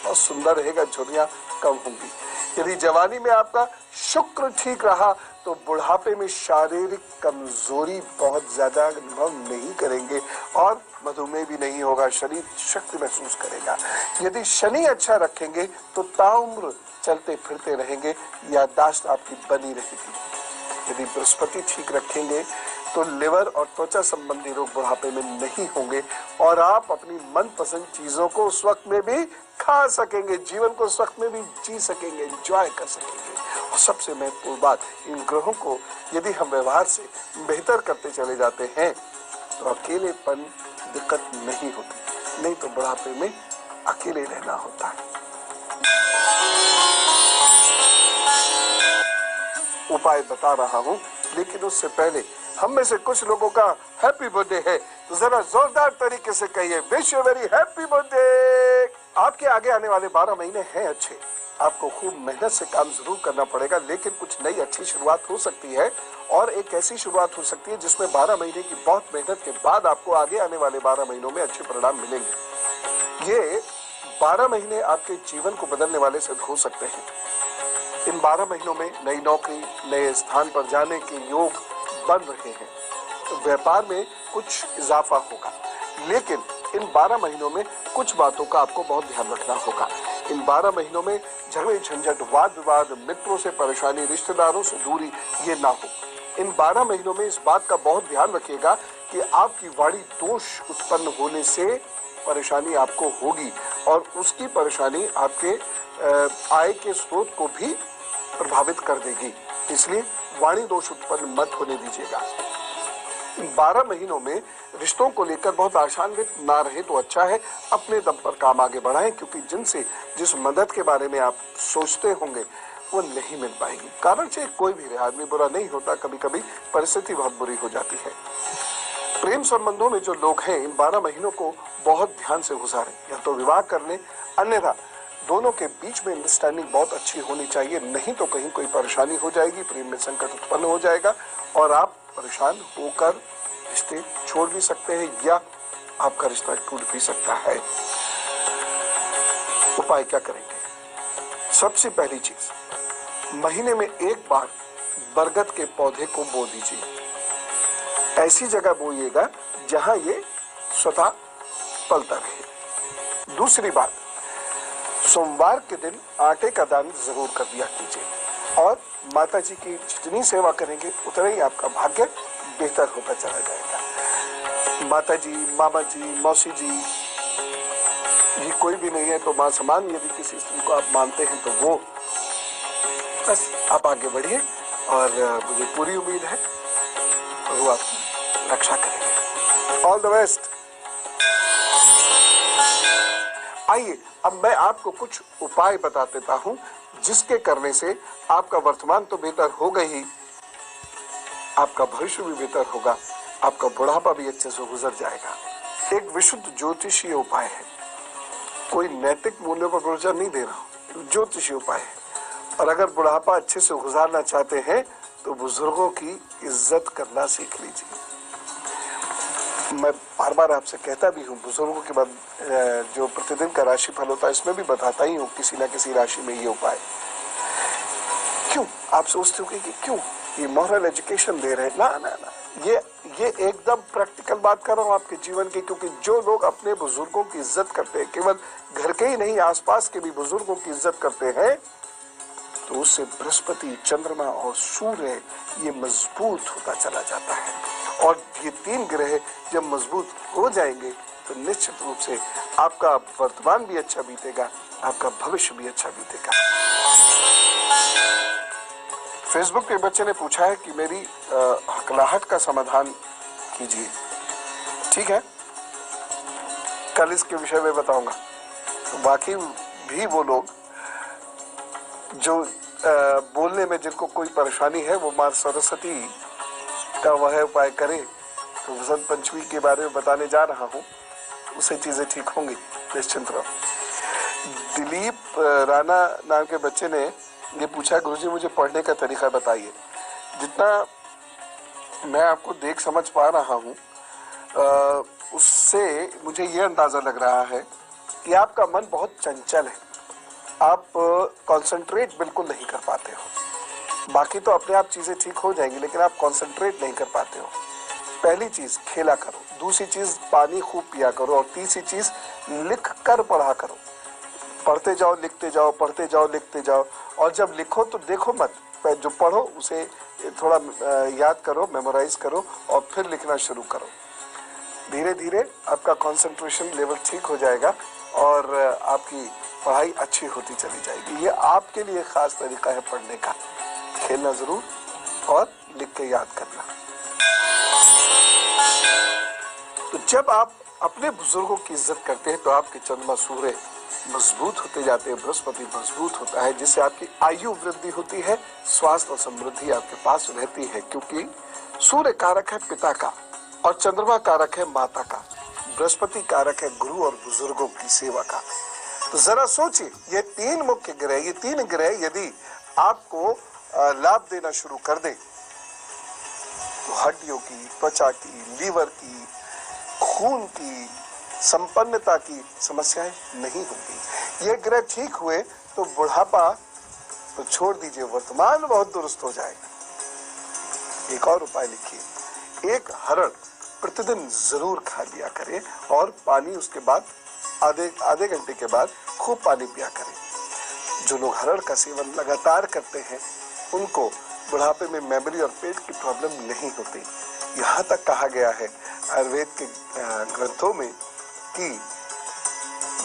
बहुत सुंदर रहेगा, झुर्रियां कम होंगी। यदि जवानी में आपका शुक्र ठीक रहा तो बुढ़ापे में शारीरिक कमजोरी बहुत ज्यादा अनुभव नहीं करेंगे और मधुमेह भी नहीं होगा, शरीर शक्ति महसूस करेगा। यदि शनि अच्छा रखेंगे तो ताउम्र चलते फिरते रहेंगे, याददाश्त आपकी बनी रहेगी। यदि बृहस्पति ठीक रखेंगे तो लिवर और त्वचा संबंधी रोग बुढ़ापे में नहीं होंगे और आप अपनी मनपसंद चीजों को उस वक्त में भी खा सकेंगे, जीवन को उस वक्त में भी जी सकेंगे, एंजॉय कर सकेंगे। और सबसे महत्वपूर्ण बात, इन ग्रहों को यदि हम व्यवहार से बेहतर करते चले जाते हैं तो अकेलेपन दिक्कत नहीं होती, नहीं तो बुढ़ापे में अकेले रहना होता है। उपाय बता रहा हूँ, लेकिन उससे पहले हम में से कुछ लोगों का हैप्पी बर्थडे है, तो जरा जोरदार तरीके से कहिए wish you very happy birthday. आपके आगे आने वाले 12 महीने हैं अच्छे। आपको खूब मेहनत से काम जरूर करना पड़ेगा, लेकिन कुछ नई अच्छी शुरुआत हो सकती है और एक ऐसी शुरुआत हो सकती है जिसमें 12 महीने की बहुत मेहनत के बाद आपको आगे आने वाले 12 महीनों में अच्छे परिणाम मिलेंगे। ये 12 महीने आपके जीवन को बदलने वाले सिद्ध हो सकते हैं। इन 12 महीनों में नई नौकरी, नए स्थान पर जाने के योग बन रहे हैं, तो व्यापार में कुछ इजाफा होगा। लेकिन इन 12 महीनों में कुछ बातों का आपको बहुत ध्यान रखना होगा। इन 12 महीनों में झगड़े झंझट, वाद विवाद, मित्रों से परेशानी, रिश्तेदारों से दूरी, ये ना हो। इन 12 महीनों में इस बात का बहुत ध्यान रखिएगा कि आपकी वाणी दोष उत्पन्न होने से परेशानी आपको होगी और उसकी परेशानी आपके आय के स्रोत को भी प्रभावित कर देगी। इसलिए वाणी दोष उत्पन्न मत होने दीजिएगा। इन 12 महीनों में रिश्तों को लेकर बहुत आशान्वित ना रहे तो अच्छा है। अपने दम पर काम आगे बढ़ाएं, क्योंकि जिनसे जिस मदद के बारे में आप सोचते होंगे वो नहीं मिल पाएगी। कारण से कोई भी आदमी बुरा नहीं होता, कभी कभी परिस्थिति बहुत बुरी हो जाती है। प्रेम संबंधों में जो लोग हैं इन 12 महीनों को बहुत ध्यान से गुजारें, या तो विवाह कर लें, अन्यथा दोनों के बीच में अंडरस्टैंडिंग बहुत अच्छी होनी चाहिए, नहीं तो कहीं कोई परेशानी हो जाएगी, प्रेम में संकट उत्पन्न हो जाएगा और आप परेशान होकर रिश्ते छोड़ भी सकते हैं या आपका रिश्ता टूट भी सकता है। उपाय क्या करेंगे? सबसे पहली चीज, महीने में एक बार बरगद के पौधे को बो दीजिए। ऐसी जगह बोइएगा जहां ये स्वतः पलता रहे। दूसरी बात, सोमवार के दिन आटे का दान जरूर कर दिया कीजिए और माता जी की जितनी सेवा करेंगे उतना ही आपका भाग्य बेहतर होता चला जाएगा। माता जी, मामा जी, मौसी जी, ये कोई भी नहीं है तो मां समान यदि किसी स्त्री को आप मानते हैं तो वो बस आप आगे बढ़िए और मुझे पूरी उम्मीद है वो आपकी रक्षा करेंगे। All the best. आइए अब मैं आपको कुछ उपाय बता देता हूं जिसके करने से आपका वर्तमान तो बेहतर होगा ही, आपका भविष्य भी बेहतर होगा, आपका बुढ़ापा भी अच्छे से गुजर जाएगा। एक विशुद्ध ज्योतिषीय उपाय है, कोई नैतिक मूल्यों पर भरोसा नहीं दे रहा हूं, ज्योतिषीय उपाय है। और अगर बुढ़ापा अच्छे से गुजारना चाहते हैं तो बुजुर्गों की इज्जत करना सीख लीजिए। मैं बार बार आपसे कहता भी हूँ, बुजुर्गों के बाद जो प्रतिदिन का राशि फल होता है इसमें भी बताता ही हूँ किसी ना किसी राशि में ये उपाय। क्यों आप सोचते हो कि क्यों ये मॉरल एजुकेशन दे रहे हैं? ना ना ना, ये एकदम प्रैक्टिकल बात कर रहा हूँ आपके जीवन की, क्योंकि जो लोग अपने बुजुर्गों की इज्जत करते हैं, केवल घर के ही नहीं आसपास के भी बुजुर्गों की इज्जत करते हैं, तो उससे बृहस्पति, चंद्रमा और सूर्य ये मजबूत होता चला जाता है। और ये तीन ग्रह जब मजबूत हो जाएंगे तो निश्चित रूप से आपका वर्तमान भी अच्छा बीतेगा, आपका भविष्य भी अच्छा बीतेगा। फेसबुक पे बच्चे ने पूछा है कि मेरी हकलाहट का समाधान कीजिए। ठीक है, कल इसके विषय में बताऊंगा। तो बाकी भी वो लोग जो बोलने में जिनको कोई परेशानी है वो मां सरस्वती का वह उपाय करे। तो वसंत पंचमी के बारे में बताने जा रहा हूँ, उससे चीजें ठीक होंगी, निश्चिंत रहो। दिलीप राणा नाम के बच्चे ने ये पूछा, गुरुजी मुझे पढ़ने का तरीका बताइए। जितना मैं आपको देख समझ पा रहा हूँ उससे मुझे ये अंदाजा लग रहा है कि आपका मन बहुत चंचल है, आप कंसंट्रेट बिल्कुल नहीं कर पाते हो। बाकी तो अपने आप चीजें ठीक हो जाएंगी, लेकिन आप कंसंट्रेट नहीं कर पाते हो। पहली चीज खेला करो, दूसरी चीज पानी खूब पिया करो और तीसरी चीज लिख कर पढ़ा करो। पढ़ते जाओ लिखते जाओ, पढ़ते जाओ लिखते जाओ। और जब लिखो तो देखो मत, जो पढ़ो उसे थोड़ा याद करो, मेमोराइज करो और फिर लिखना शुरू करो। धीरे धीरे आपका कंसंट्रेशन लेवल ठीक हो जाएगा और आपकी पढ़ाई अच्छी होती चली जाएगी। ये आपके लिए खास तरीका है पढ़ने का, खेलना जरूर और लिख के याद करना। तो जब आप अपने बुजुर्गों की इज्जत करते हैं तो आपके चंद्रमा सूर्य मजबूत होते जाते हैं, बृहस्पति मजबूत होता है, जिससे आपकी आयु वृद्धि होती है, स्वास्थ्य और समृद्धि आपके पास रहती है। क्योंकि सूर्य कारक है पिता का और चंद्रमा कारक है माता का, बृहस्पति कारक है गुरु और बुजुर्गों की सेवा का। तो जरा सोचिए, ये तीन मुख्य ग्रह, ये तीन ग्रह यदि आपको लाभ देना शुरू कर दे तो हड्डियों की, त्वचा की, लीवर की, खून की, संपन्नता की समस्याएं नहीं होंगी। ये ग्रह ठीक हुए तो बुढ़ापा तो छोड़ दीजिए, वर्तमान बहुत दुरुस्त हो जाएगा। एक और उपाय लिखिए, एक हरण प्रतिदिन जरूर खा लिया करें और पानी उसके बाद आधे घंटे के बाद खूब पानी पिया करें। जो लोग हरण का सेवन लगातार करते हैं उनको बुढ़ापे में मेमोरी और पेट की प्रॉब्लम नहीं होती। यहाँ तक कहा गया है आयुर्वेद के ग्रंथों में कि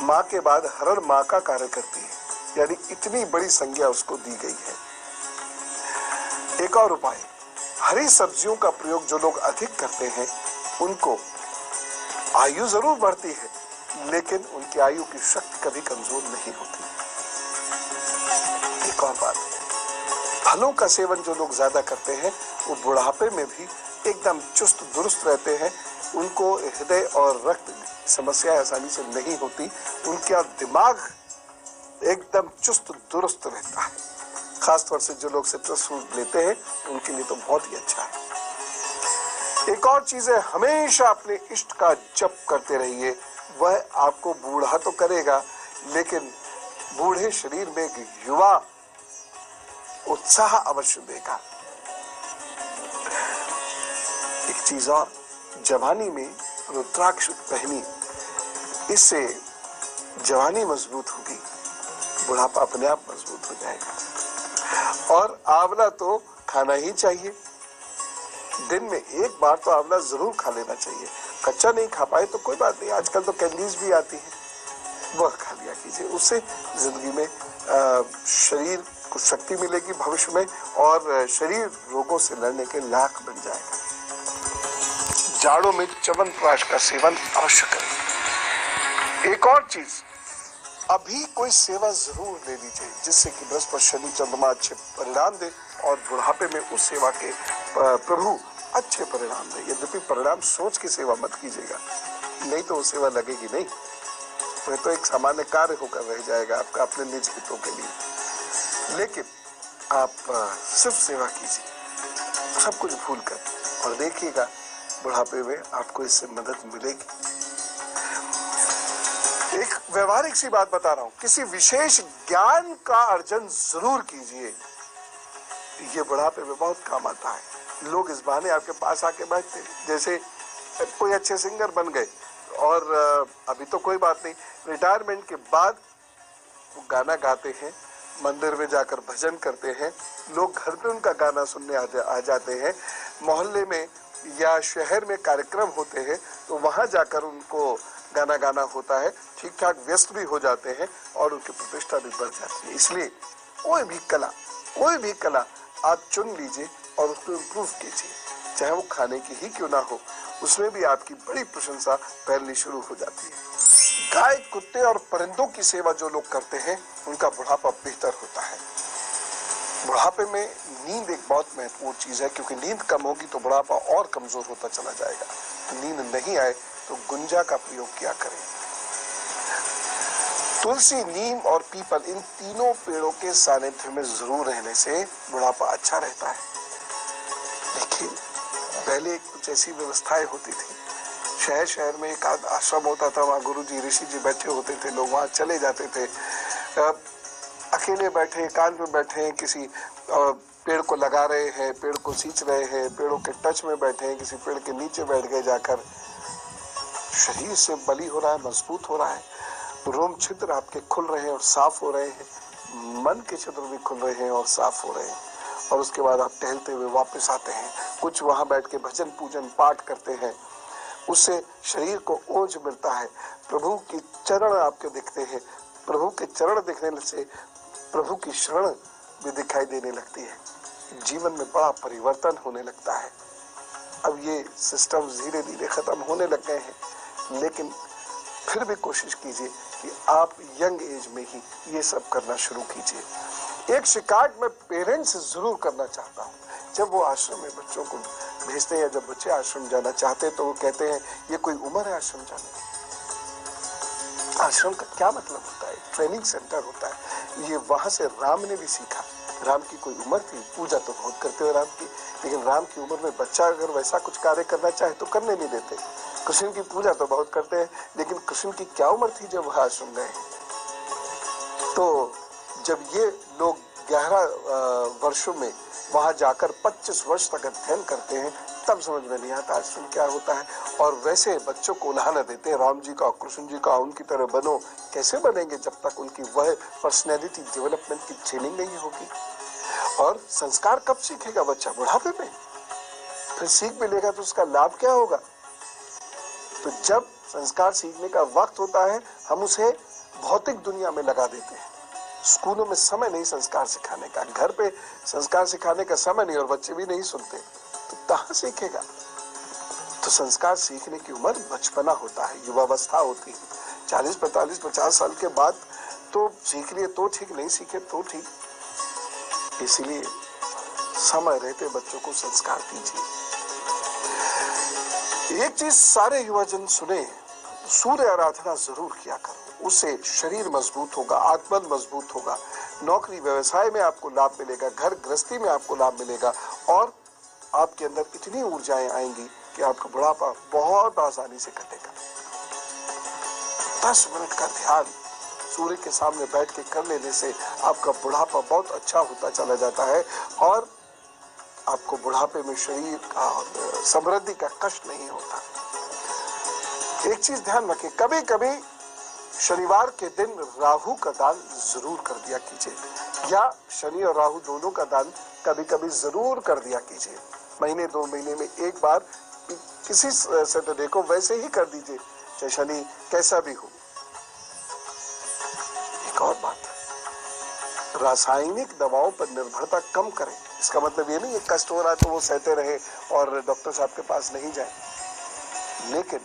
माँ के बाद हरण माँ का कार्य करती है, यानी इतनी बड़ी संज्ञा उसको दी गई है। एक और उपाय, हरी सब्जियों का प्रयोग जो लोग अधिक करते हैं उनको आयु जरूर बढ़ती है, लेकिन उनकी आयु की शक्ति कभी कमजोर नहीं होती। एक और बात, फलों का सेवन जो लोग ज्यादा करते हैं वो बुढ़ापे में भी एकदम चुस्त दुरुस्त रहते हैं, उनको हृदय और रक्त समस्या आसानी से नहीं होती, उनका दिमाग एकदम चुस्त दुरुस्त रहता है। खासतौर से जो लोग सिट्रस फ्रूट लेते हैं उनके लिए तो बहुत ही अच्छा है। एक और चीज है, हमेशा अपने इष्ट का जप करते रहिए। वह आपको बूढ़ा तो करेगा, लेकिन बूढ़े शरीर में एक युवा उत्साह अवश्य देगा। एक चीज और, जवानी में रुद्राक्ष पहनी, इससे जवानी मजबूत होगी, बुढ़ापा अपने आप मजबूत हो जाएगा। और आंवला तो खाना ही चाहिए, दिन में एक बार तो आंवला जरूर खा लेना चाहिए। कच्चा नहीं खा पाए तो कोई बात नहीं, आजकल तो कैंडीज भी आती है, वह खा लिया कीजिए। उससे जिंदगी में शरीर को शक्ति मिलेगी भविष्य में, और शरीर रोगों से लड़ने के लायक बन जाएगा। जाड़ों में च्यवनप्राश का सेवन अवश्य करें। एक और चीज, अभी कोई सेवा जरूर लेनी चाहिए जिससे कि बृहस्पति शनि चंद्रमा अच्छे परिणाम दे, और बुढ़ापे में उस सेवा के प्रभु अच्छे परिणाम दे। यद्यपि परिणाम सोच की सेवा मत कीजिएगा, नहीं तो वो सेवा लगेगी नहीं, वह तो एक सामान्य कार्य होकर रह जाएगा आपका अपने निज हितों के लिए। लेकिन आप सिर्फ सेवा कीजिए सब कुछ भूल कर, और देखिएगा बुढ़ापे में आपको इससे मदद मिलेगी। एक व्यवहारिक सी बात बता रहा हूं, किसी विशेष ज्ञान का अर्जन जरूर कीजिए, ये बुढ़ापे में बहुत काम आता है। लोग इस बहाने आपके पास आके बैठते हैं, जैसे कोई अच्छे सिंगर बन गए, और अभी तो कोई बात नहीं, रिटायरमेंट के बाद वो गाना गाते हैं, मंदिर में जाकर भजन करते हैं, लोग घर पे उनका गाना सुनने आ जाते हैं, मोहल्ले में या शहर में कार्यक्रम होते हैं तो वहां जाकर उनको गाना गाना होता है, ठीक ठाक व्यस्त भी हो जाते हैं और उनकी प्रतिष्ठा भी बढ़ जाती है। इसलिए कोई भी कला आप चुन लीजिए और उसको इम्प्रूव कीजिए, चाहे वो खाने की ही क्यों ना हो, उसमें भी आपकी बड़ी प्रशंसा फैलनी शुरू हो जाती है। गाय, कुत्ते और परिंदों की सेवा जो लोग करते हैं उनका बुढ़ापा बेहतर होता है। बुढ़ापे में नींद एक बहुत महत्वपूर्ण चीज है, क्योंकि नींद कम होगी तो बुढ़ापा और कमजोर होता चला जाएगा। तो नींद नहीं आए तो गुंजा का प्रयोग किया करें। तुलसी, नीम और पीपल, इन तीनों पेड़ों के सानिध्य में जरूर रहने से बुढ़ापा अच्छा रहता है। देखिए पहले कुछ ऐसी व्यवस्थाएं होती थी, शहर में एक आश्रम होता था, वहाँ गुरु जी ऋषि जी बैठे होते थे, लोग वहाँ चले जाते थे, अकेले बैठे, एकांत में बैठे, किसी पेड़ को लगा रहे हैं, पेड़ को सींच रहे हैं, पेड़ों के टच में बैठे हैं, किसी पेड़ के नीचे बैठ गए जाकर, शरीर से बली हो रहा है, मजबूत हो रहा है, रोम छिद्र आपके खुल रहे हैं और साफ हो रहे हैं, मन के छिद्र भी खुल रहे हैं और साफ हो रहे हैं। और उसके बाद आप टहलते हुए वापस आते हैं, कुछ वहां बैठ के भजन पूजन पाठ करते हैं, उससे शरीर को ओज मिलता है, प्रभु की चरण आपके दिखते हैं, प्रभु के चरण दिखने से प्रभु की शरण भी दिखाई देने लगती है, जीवन में बड़ा परिवर्तन होने लगता है। अब ये सिस्टम धीरे धीरे खत्म होने लग गए हैं, लेकिन फिर भी कोशिश कीजिए कि आप यंग एज में ही ये सब करना शुरू कीजिए। एक शिकायत मैं पेरेंट्स से जरूर करना चाहता हूँ, जब वो आश्रम में बच्चों को भेजते हैं, जब बच्चे आश्रम जाना चाहते हैं तो वो कहते हैं ये कोई उम्र है आश्रम जाने की। आश्रम का क्या मतलब होता है? ट्रेनिंग सेंटर होता है। ये वहां से राम ने भी सीखा। राम की कोई उम्र थी, पूजा तो बहुत करते हुए राम की, लेकिन राम की उम्र में बच्चा अगर वैसा कुछ कार्य करना चाहे तो करने नहीं देते। कृष्ण की पूजा तो बहुत करते हैं, लेकिन कृष्ण की क्या उम्र थी जब वह आश्रम गए? तो जब ये लोग 11 वर्षों में वहां जाकर 25 वर्ष तक अध्ययन करते हैं, तब समझ में नहीं आता आश्रम क्या होता है। और वैसे बच्चों को उल्हाना देते हैं, राम जी का, कृष्ण जी का, उनकी तरह बनो। कैसे बनेंगे जब तक उनकी वह पर्सनैलिटी डेवलपमेंट की ट्रेनिंग नहीं होगी? और संस्कार कब सीखेगा बच्चा? बुढ़ापे में। फिर सीख मिलेगा तो उसका लाभ क्या होगा? तो जब संस्कार सीखने का वक्त होता है, हम उसे भौतिक दुनिया में लगा देते हैं। स्कूलों में समय नहीं संस्कार सिखाने का, घर पे संस्कार सिखाने का समय नहीं, और बच्चे भी नहीं सुनते, तो कहाँ सीखेगा? तो संस्कार सीखने की उम्र बचपना होता है, युवावस्था होती है। 40, 45, 50 साल के बाद तो सीख लिए तो ठीक, नहीं सीखे तो ठीक। इसलिए समय रहते बच्चों को संस्कार दीजिए। एक चीज सारे युवाजन सुने, सूर्य आराधना जरूर किया करो, उससे शरीर मजबूत होगा, आत्मन मजबूत होगा, नौकरी व्यवसाय में आपको लाभ मिलेगा, घर गृहस्थी में आपको लाभ मिलेगा, और आपके अंदर इतनी ऊर्जाएं आएंगी कि आपका बुढ़ापा बहुत आसानी से कटेगा। 10 मिनट का ध्यान सूर्य के सामने बैठ के कर लेने से आपका बुढ़ापा बहुत अच्छा होता चला जाता है और आपको बुढ़ापे में शरीर का समृद्धि का कष्ट नहीं होता। एक चीज ध्यान रखें, कभी कभी शनिवार के दिन राहु का दान जरूर कर दिया कीजिए, या शनि और राहु दोनों का दान कभी कभी जरूर कर दिया कीजिए। महीने 2 महीने में एक बार किसी सैटरडे को वैसे ही कर दीजिए, चाहे शनि कैसा भी हो। एक और बात, रासायनिक दवाओं पर निर्भरता कम करें। इसका मतलब ये नहीं है कष्ट हो रहा है तो वो सहते रहे और डॉक्टर साहब के पास नहीं जाए, लेकिन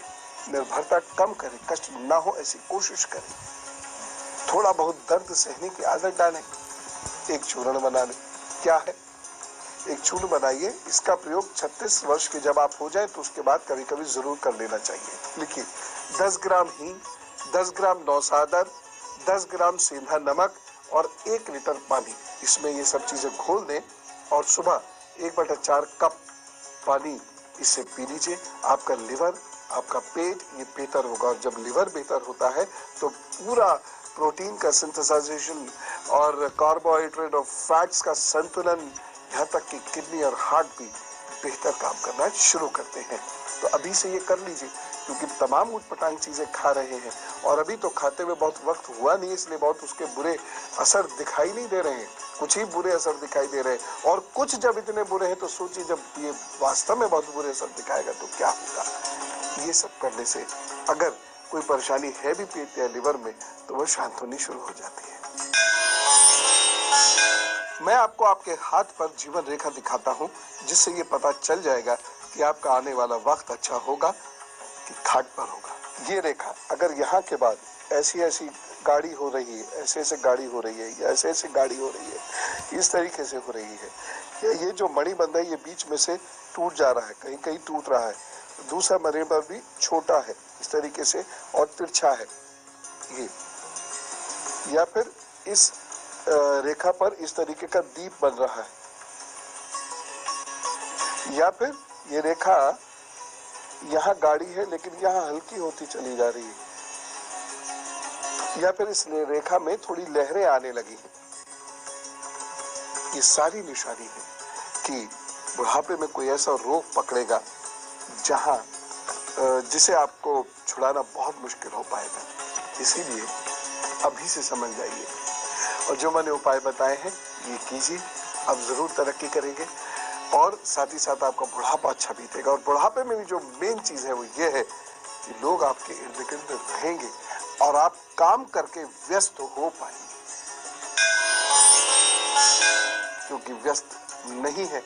निर्भरता कम करें, कष्ट ना हो ऐसी कोशिश करें। थोड़ा बहुत दर्द सहने की आदत डालें। एक चूर्ण बना लें। क्या है? एक चूर्ण बनाइए, इसका प्रयोग 36 वर्ष के जब आप हो जाए तो उसके बाद कभी कभी जरूर कर लेना चाहिए। लिखिए, 10 ग्राम हींग, 10 ग्राम नौसादर, 10 ग्राम सेंधा नमक और 1 लीटर पानी, इसमें ये सब चीजें घोल दें और सुबह 1/4 कप पानी इससे पी लीजिए। आपका लिवर, आपका पेट ये बेहतर होगा, और जब लिवर बेहतर होता है तो पूरा प्रोटीन का सिंथेसाइजेशन और कार्बोहाइड्रेट और फैट्स का संतुलन, यहाँ तक कि किडनी और हार्ट भी बेहतर काम करना शुरू करते हैं। तो अभी से ये कर लीजिए, क्योंकि तमाम उटपटांग चीजें खा रहे हैं और अभी तो खाते हुए बहुत वक्त हुआ नहीं, इसलिए बहुत उसके बुरे असर दिखाई नहीं दे रहे हैं। कुछ ही बुरे असर दिखाई दे रहे हैं, और कुछ जब इतने बुरे हैं तो सोचिए जब ये वास्तव में बहुत बुरे असर दिखाएगा तो क्या होगा। ये सब करने से अगर कोई परेशानी है भी पेट या लिवर में तो वह शांत होनी शुरू हो जाती है। मैं आपको आपके हाथ पर जीवन रेखा दिखाता हूँ, जिससे ये पता चल जाएगा कि आपका आने वाला वक्त अच्छा होगा कि घाट पर होगा। ये रेखा अगर यहाँ के बाद ऐसी ऐसी गाड़ी हो रही है, ऐसे ऐसे गाड़ी हो रही है, या ऐसे ऐसे गाड़ी हो रही है, इस तरीके से हो रही है, या ये जो मणिबंध है ये बीच में से टूट जा रहा है, कहीं कहीं टूट रहा है, दूसरा मणिबंध भी छोटा है इस तरीके से और तिरछा है ये, या फिर इस रेखा पर इस तरीके का दीप बन रहा है, या फिर ये रेखा यहाँ गाड़ी है लेकिन यहाँ हल्की होती चली जा रही है, या फिर इस रेखा में थोड़ी लहरें आने लगी हैं। ये सारी निशानी है कि बुढ़ापे में कोई ऐसा रोग पकड़ेगा जहाँ जिसे आपको छुड़ाना बहुत मुश्किल हो पाएगा। इसीलिए अभी से समझ जाइए, और जो मैंने उपाय बताए हैं ये कीजिए, आप जरूर तरक्की करेंगे और साथ ही साथ आपका बुढ़ापा अच्छा बीतेगा। और बुढ़ापे में भी जो मेन चीज है वो ये है कि लोग आपके इर्द गिर्द रहेंगे और आप काम करके व्यस्त हो पाएंगे, क्योंकि व्यस्त नहीं है,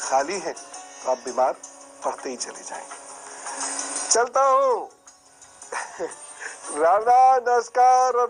खाली है तो आप बीमार पड़ते ही चले जाएंगे। चलता हूँ। राधा, नमस्कार और